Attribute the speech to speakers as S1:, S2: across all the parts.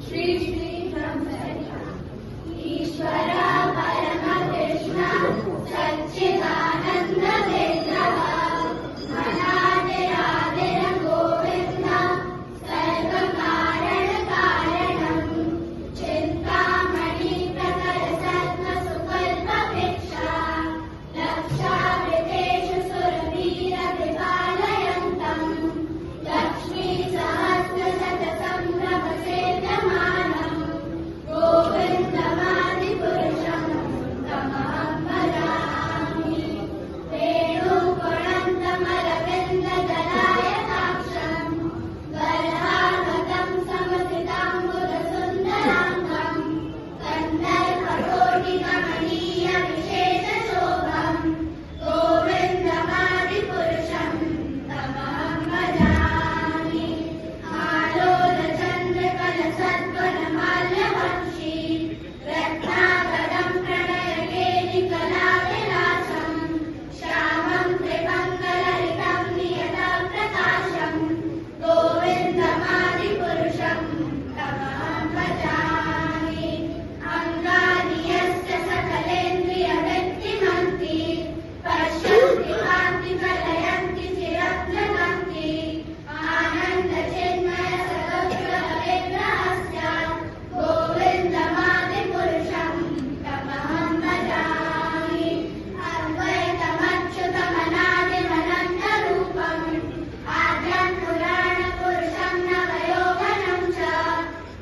S1: श्री श्री ब्रह्मचर्य ईश्वरा परम कृष्ण सच्चिदानंद विग्रह मनादिरादिर गोविंद सर्व कारण कारणम चिंतामणि प्रकर सत्व सुकल्प भिक्षा लक्षावृतेषु सुरवीर विपालयन्तम् लक्ष्मी सहस्र शत संभ्रम सेव्यमानम् गोविन्दमादिपुरुषं तमहं भजामि वेणुगुणन्तमरविन्ददलायताक्षं गर्हागतं समसिताम्बुजसुन्दराङ्गं कन्दर्पकोटिकमनीयविशेषशोभं गोविन्दमादिपुरुषं तमहं भजामि आलोलचन्द्रकलसद्वनमाल्यवंशी रत्नाकरं प्रणयकेलिकलाविलासं श्यामं त्रिमङ्गलरितं नियतप्रकाशं गोविन्दमादिपुरुषं तमहं भजामि अङ्गानि यस्य सकलेन्द्रियवृत्तिमन्ति पश्यन्ति भान्ति कलयन्ति चिरञ्जगन्ति आनन्दचिन्मय सदोग्रहविग्रहस्य गोविन्दमादिपुरुषं तमहं भजामि अद्वैतमच्युतमनादिमनन्तरूपम् आद्यं पुराणपुरुषं नवयौवनं च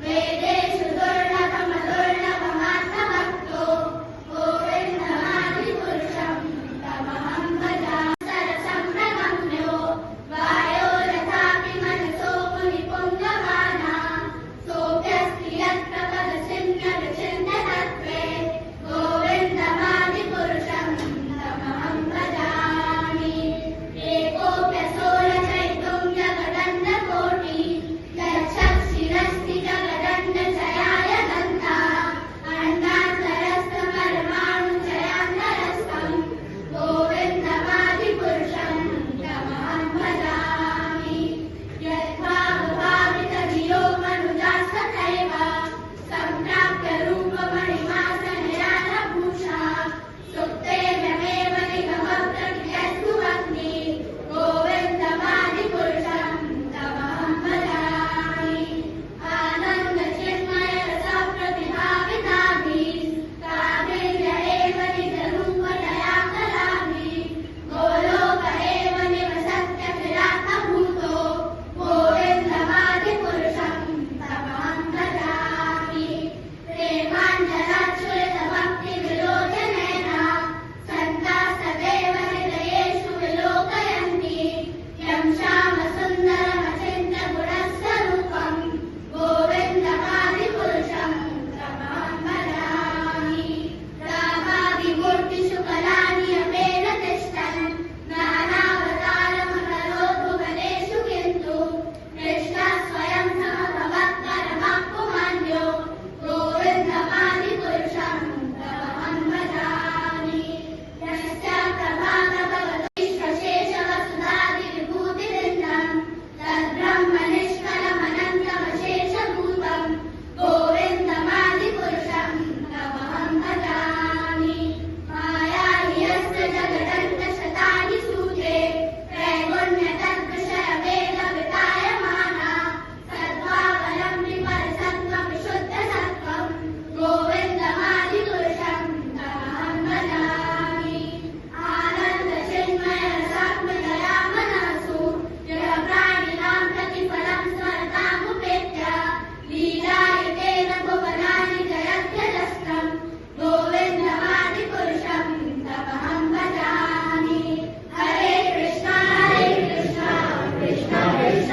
S1: वेदेषु दुर्लभमदुर्लभमात्मभक्तो गोविन्दमादिपुरुषं तमहं भजामि सरसम्भ्रमम्यो वायोरथापि मनसो मुनिपुङ्गवाना सोऽप्यस्ति यत्प्रपदचिन्त्यविचिन्त्यतत्त्वे गोविन्दमादिपुरुषं तमहं भजामि एकोऽप्यसोरचैतुम्यगदण्डकोटि यच्छक्षिरस्ति जगदण्डचयाय दन्ता अण्डान्तरस्थपरमाणुचयान्तरस्थं गोविन्दमादिपुरुषं तमहं भजामि यद्भावभावितधियो मनुजास्तथैव सम्प्राप्य रूपमणिमासनिरालभूषा सुप्तेयमेव निगमप्रकृत्यस्तु अग्नि गोविन्दमादिपुरुषं तमहं भजामि आनन्दचिन्मयरसप्रतिभाविताभिः काभिर्य एव निजरूपतया कलाभिः गोलोक एव निवसत्यखिलात्मभूतो गोविन्दमादिपुरुषं तमहं भजामि प्रेमाञ्जलाच्छुरितभक्तिविलोचनेन सन्ता सदैव हृदयेषु विलोकयन्ति यं श्यामसुन्दरमचिन्त्यगुणस्वरूपं गोविन्दमादिपुरुषं तमहं भजामि रामादिमूर्तिषु कलानियमेन तिष्ठन् नानावतारमकरोद्भुवनेषु किन्तु कृष्णः स्वयं समभवत्परमपुमान्यो गोविन्दमादिपुरुषं तमहं भजामि यस्य प्रभातभगवतीश्वशेषवसुधादिविभूतिवृन्दं तद्ब्रह्मनिष्कलमनन्तमशेषभूतं गोविन्दमादिपुरुषं तमहं भजामि मायाहि यस्य जगदन्तशतानि सूते त्रैगुण्यतद्विषयभेदवितायमाना सद्भावलम्बि परसत्त्वविशुद्धसत्त्वं गोविन्दमादिपुरुषं तमहं भजामि आनन्दचिन्मयरसात्मजया मनसु यः प्राणिनां प्रतिफलं स्मरतामुपेत्य लीलायतेन भुवनानि जयत्यजस्रं गोविन्दमादिपुरुषं तमहं भजामि हरे कृष्ण कृष्ण कृष्ण